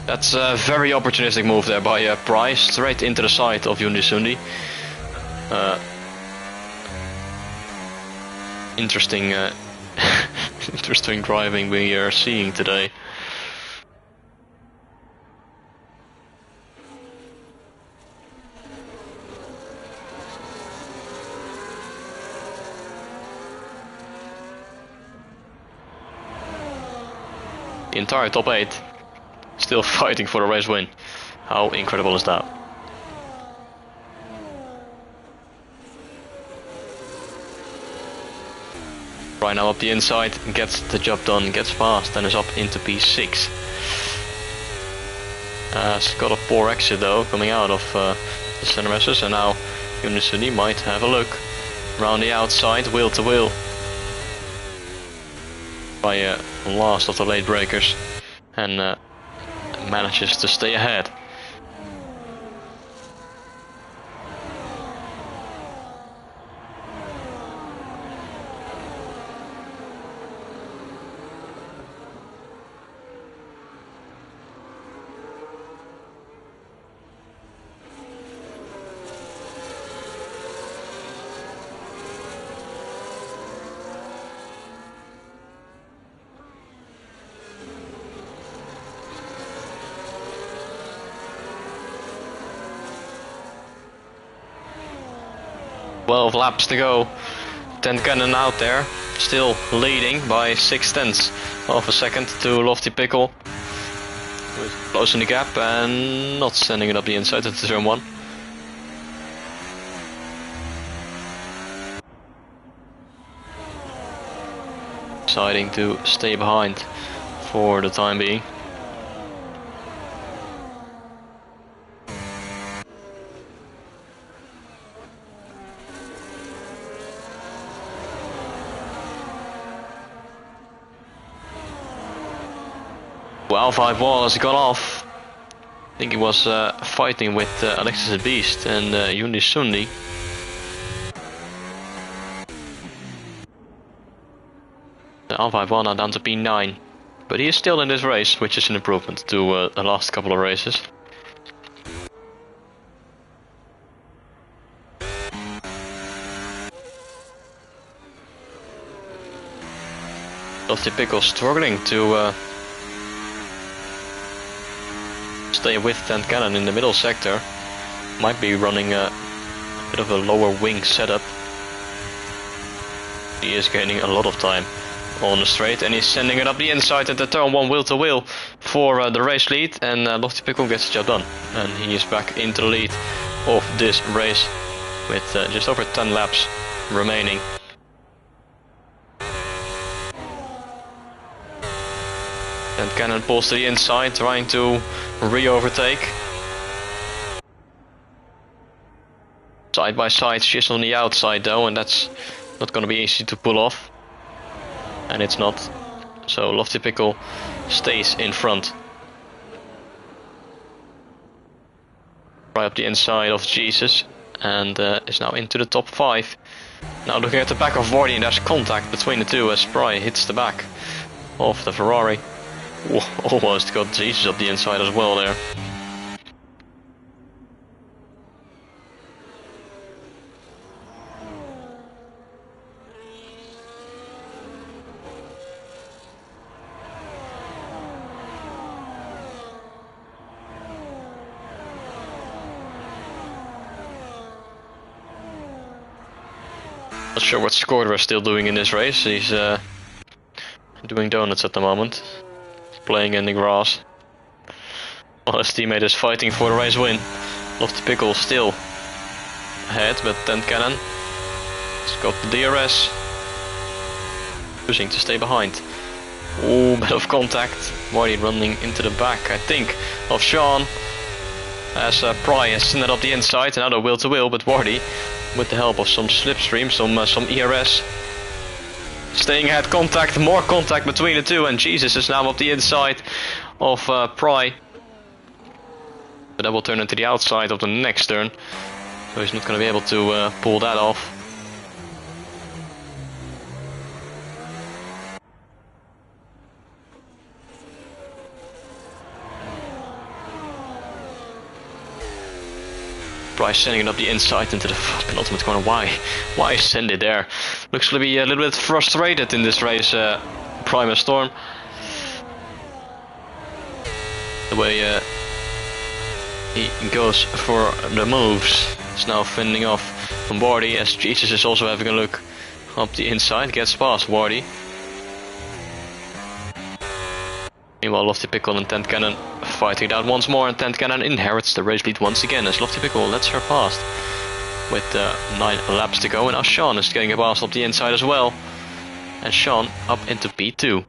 That's a very opportunistic move there by Price, straight into the side of Yundisundi. Interesting, interesting driving we are seeing today. The entire top 8 still fighting for the race win. How incredible is that? Right now up the inside, gets the job done, gets past, and is up into P6. It's got a poor exit though, coming out of the center messes, and now Unisuni might have a look around the outside, wheel to wheel, by last of the late breakers, and manages to stay ahead. Twelve laps to go. 10 Cannon out there, still leading by 0.6 of a second to Lofty Pickle. Closing the gap and not sending it up the inside of the turn 1. Deciding to stay behind for the time being. Alpha Wall has gone off. I think he was fighting with Alexis the Beast and Yundi Sundi. The Alpha Wall now down to P9. But he is still in this race, which is an improvement to the last couple of races. Lofty Pickle struggling to stay with Tent Cannon in the middle sector. Might be running a bit of a lower wing setup. He is gaining a lot of time on the straight and he's sending it up the inside at the turn 1 wheel to wheel for the race lead, and Lofty Pickle gets the job done and he is back into the lead of this race with just over 10 laps remaining. And Cannon pulls to the inside, trying to re-overtake. Side by side, she's on the outside though, and that's not going to be easy to pull off. And it's not. So Lofty Pickle stays in front. Right up the inside of Jesus, and is now into the top 5. Now looking at the back of Vardy, and there's contact between the two as Spry hits the back of the Ferrari. Whoa, almost got Jesus up the inside as well there. Not sure what Scorder is still doing in this race. He's doing donuts at the moment. Playing in the grass. While his teammate is fighting for the race win. Lofty Pickle still ahead, but Tent Cannon has got the DRS. Pushing to stay behind. Ooh, bit of contact. Wardy running into the back, I think, of Sean. As Pry has sent it up the inside, another wheel to wheel, but Wardy, with the help of some slipstream, some ERS, staying ahead. Contact, more contact between the two, and Jesus is now up the inside of Pry. But that will turn into the outside of the next turn, so he's not going to be able to pull that off. Price sending it up the inside into the penultimate corner. Why send it there? Looks to be a little bit frustrated in this race, Primus Storm. The way he goes for the moves. It's now fending off from Wardy, as Jesus is also having a look up the inside. Gets past Wardy. Meanwhile, Lofty Pickle and Tent Cannon fighting it out once more, and Tent Cannon inherits the race lead once again as Lofty Pickle lets her past with 9 laps to go, and now Sean is getting a pass up the inside as well, and Sean up into P2.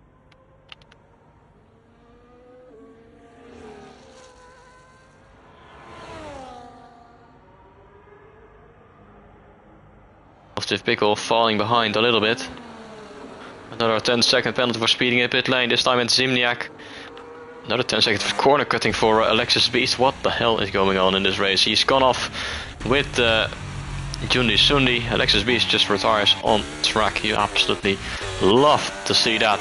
Lofty Pickle falling behind a little bit. Another 10-second penalty for speeding in pit lane, this time it's Zimniak. Another 10 seconds for corner cutting for Alexis Beast. What the hell is going on in this race? He's gone off with Jundi Sundi. Alexis Beast just retires on track. You absolutely love to see that.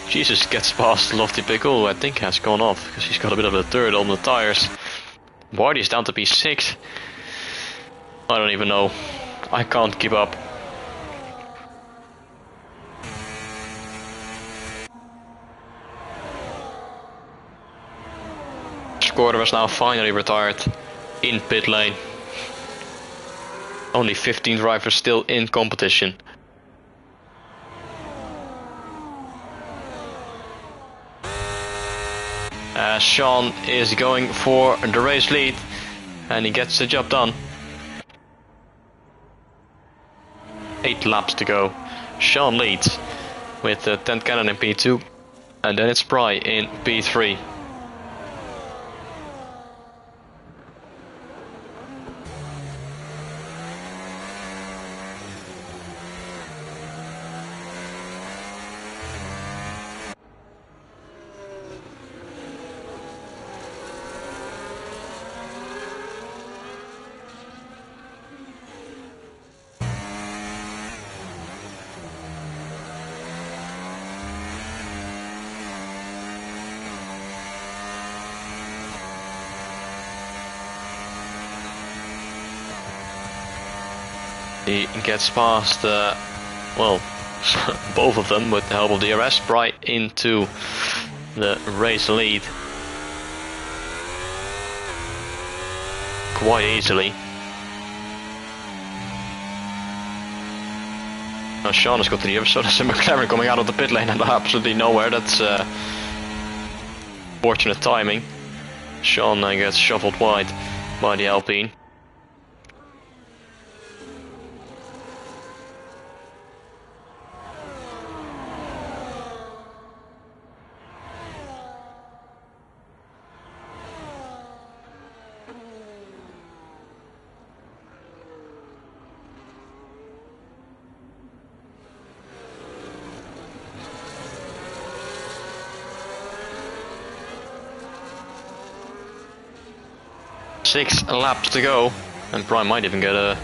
Jesus gets past Lofty Pickle, who I think has gone off because he's got a bit of a dirt on the tires. Wardy's down to P6. I don't even know. I can't keep up. Scorder was now finally retired in pit lane. Only 15 drivers still in competition. Sean is going for the race lead and he gets the job done. 8 laps to go. Sean leads with Tent Cannon in P2, and then it's Pry in P3. He gets past, well, both of them with the help of DRS, right into the race lead. Quite easily. Now Sean has got to the other side, so there's a McLaren coming out of the pit lane and absolutely nowhere. That's fortunate timing. Sean gets shuffled wide by the Alpine. Six laps to go, and Brian might even get a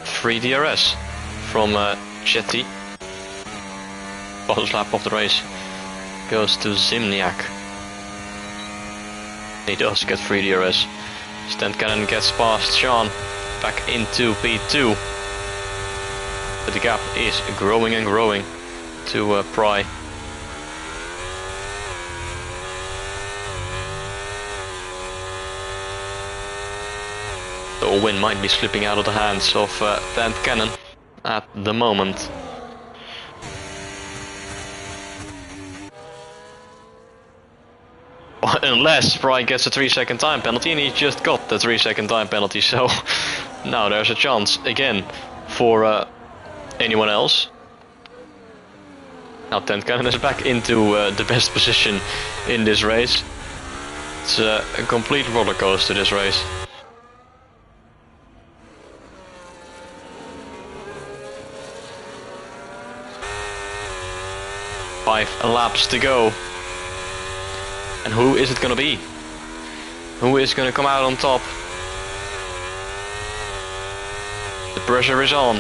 free DRS from Chetty. Fastest lap of the race goes to Zimniak. He does get free DRS. Stent Cannon gets past Sean, back into P2. But the gap is growing and growing to Pry. The win might be slipping out of the hands of Stent Cannon at the moment. Unless Pry gets a 3-second time penalty, and he just got the 3-second time penalty, so now there's a chance again for anyone else. Now Stent Cannon is back into the best position in this race. It's a complete roller coaster, this race. Five laps to go. And who is it gonna be? Who is gonna come out on top? The pressure is on.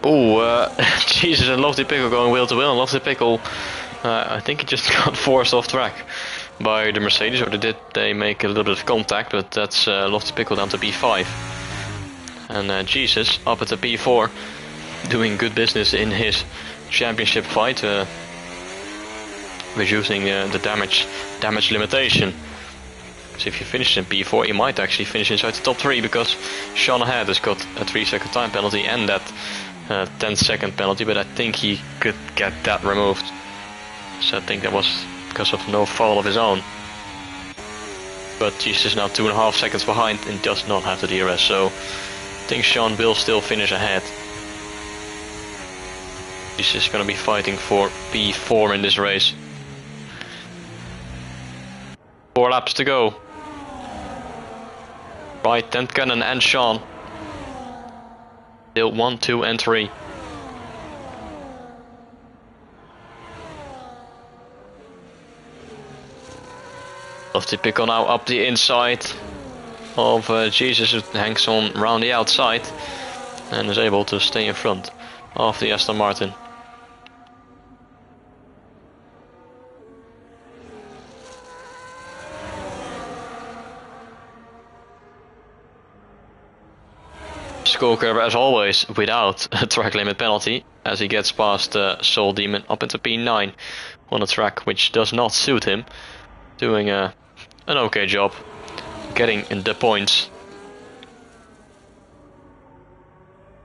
Oh, Jesus, and Lofty Pickle going wheel to wheel, and Lofty Pickle, I think he just got forced off track by the Mercedes, or they make a little bit of contact, but that's Lofty Pickle down to P5. And Jesus up at the P4, doing good business in his championship fight, reducing the damage limitation. So if you finish in P4, you might actually finish inside the top 3, because Sean Ahead has got a 3-second time penalty and that 10-second penalty, but I think he could get that removed. So I think that was because of no fault of his own. But Jesus is now 2.5 seconds behind and does not have the DRS, so I think Sean will still finish ahead. Jesus is going to be fighting for P4 in this race. 4 laps to go. Right, Stent Cannon and Sean. Still 1, 2 and 3. Lofty Pickle now up the inside of Jesus, who hangs on round the outside and is able to stay in front of the Aston Martin. Skulker, as always, without a track limit penalty, as he gets past Soul Demon up into P9 on a track which does not suit him, doing an okay job getting in the points.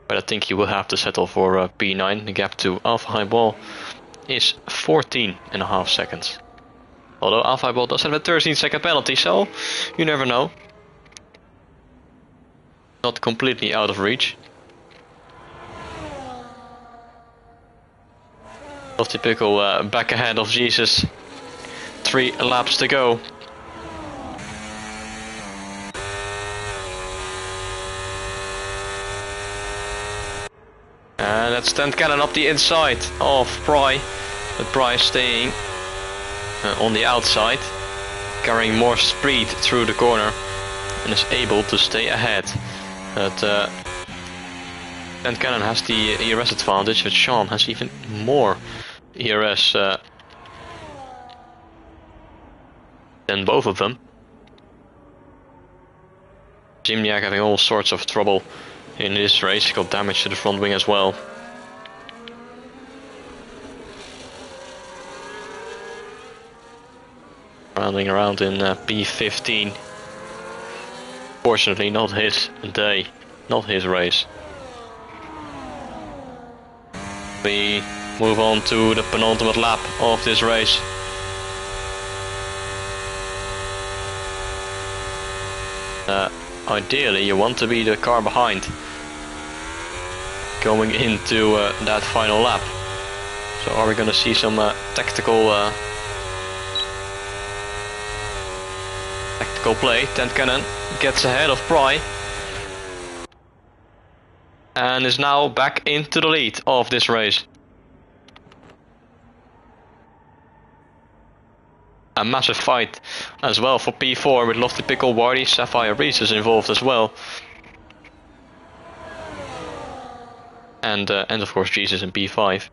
But I think he will have to settle for P9. The gap to Alpha Highball is 14.5 seconds. Although Alpha Highball does have a 13-second penalty, so you never know. Not completely out of reach. Lofty Pickle back ahead of Jesus. 3 laps to go. And that's 10 Cannon up the inside of Pry. But Pry staying on the outside, carrying more speed through the corner and is able to stay ahead. But 10 Cannon has the ERS advantage, but Sean has even more ERS than both of them. Zimniak having all sorts of trouble in this race. He got damage to the front wing as well. Rounding around in P15. Fortunately not his day, not his race. We move on to the penultimate lap of this race. Ideally you want to be the car behind going into that final lap. So are we going to see some tactical play? 10 Cannon gets ahead of Pry and is now back into the lead of this race. A massive fight as well for P4 with Lofty Pickle, Wardy, Sapphire Reese is involved as well. And of course Jesus in P5.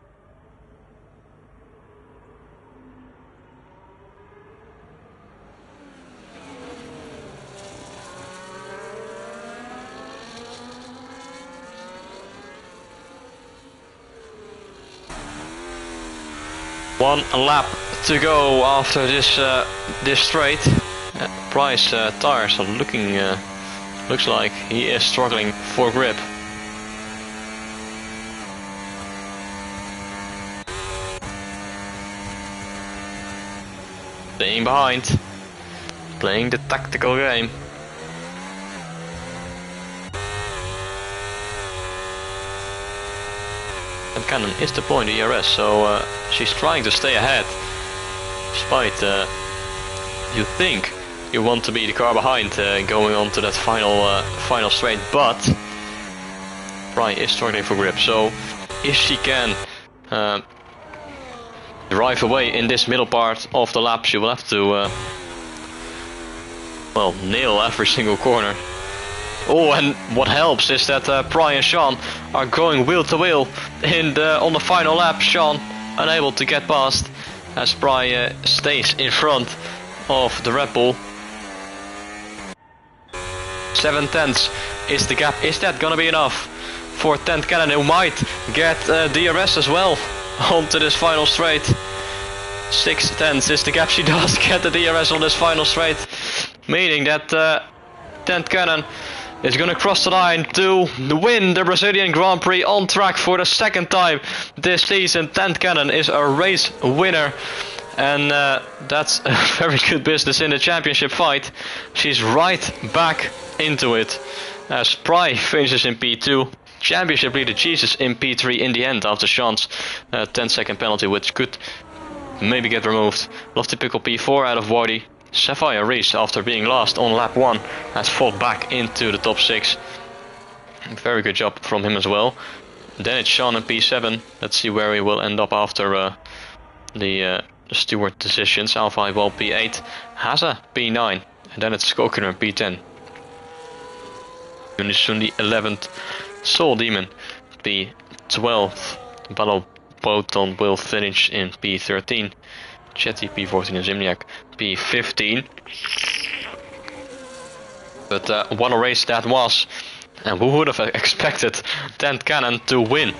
One lap to go after this straight. Pry's tires are looking, looks like he is struggling for grip. Staying behind, playing the tactical game. And Cannon is deploying the ERS, so she's trying to stay ahead. Despite you think you want to be the car behind going on to that final straight, but Pry is struggling for grip. So if she can drive away in this middle part of the lap, she will have to well, nail every single corner. Oh, and what helps is that Pry and Sean are going wheel to wheel on the final lap. Sean unable to get past as Pry stays in front of the Red Bull. 7 tenths is the gap. Is that gonna be enough for 10 Cannon, who might get DRS as well onto this final straight? 6 tenths is the gap. She does get the DRS on this final straight, meaning that 10 Cannon is going to cross the line to win the Brazilian Grand Prix on track for the second time this season. 10 Cannon is a race winner, and that's a very good business in the championship fight. She's right back into it as Pry finishes in P2. Championship leader Jesus in P3 in the end after Sean's 10-second penalty, which could maybe get removed. Lofty Pickle P4 out of Wardy. Sapphire Reese, after being last on lap 1, has fought back into the top 6. Very good job from him as well. Then it's Sean in P7. Let's see where he will end up after the steward decisions. Alpha Eyeball P8, Haza P9, and then it's Skokener P10. Unisundi 11th, Soul Demon P12. Battle Boton will finish in P13. Chetty P14 and Zimniak P15. But what a race that was, and who would have expected 10 Cannon to win?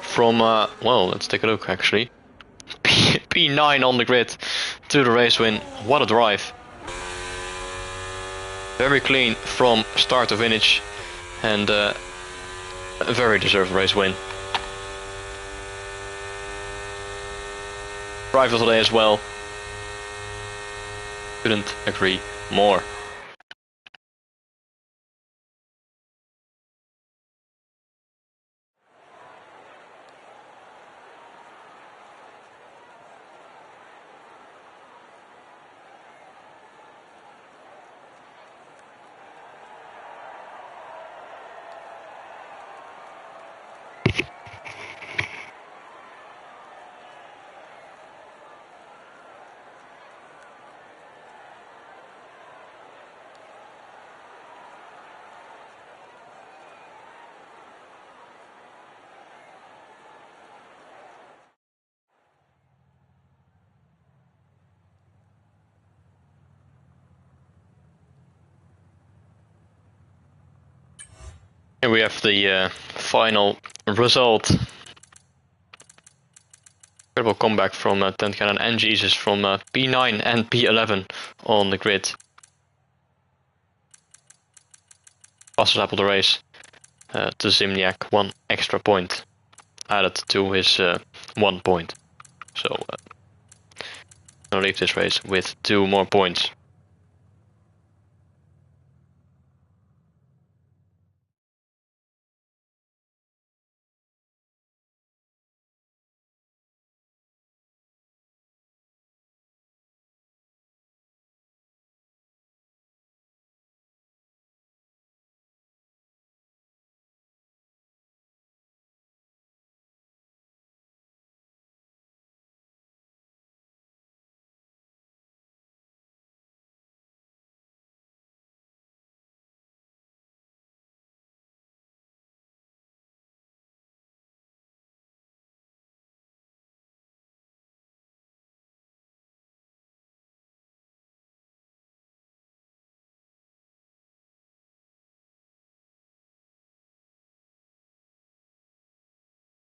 From, well, let's take a look actually. P9 on the grid to the race win. What a drive. Very clean from start to finish, and a very deserved race win. Driver today as well. Couldn't agree more. Here we have the final result. Incredible comeback from Tent Cannon and Jesus from P9 and P11 on the grid. Fastest lap of the race to Zimniak, 1 extra point added to his 1 point. So I'll leave this race with 2 more points.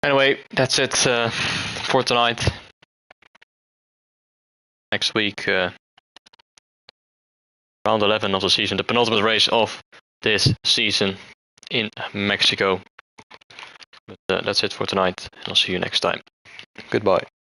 Anyway, that's it for tonight. Next week, round 11 of the season, the penultimate race of this season in Mexico. But that's it for tonight, and I'll see you next time. Goodbye.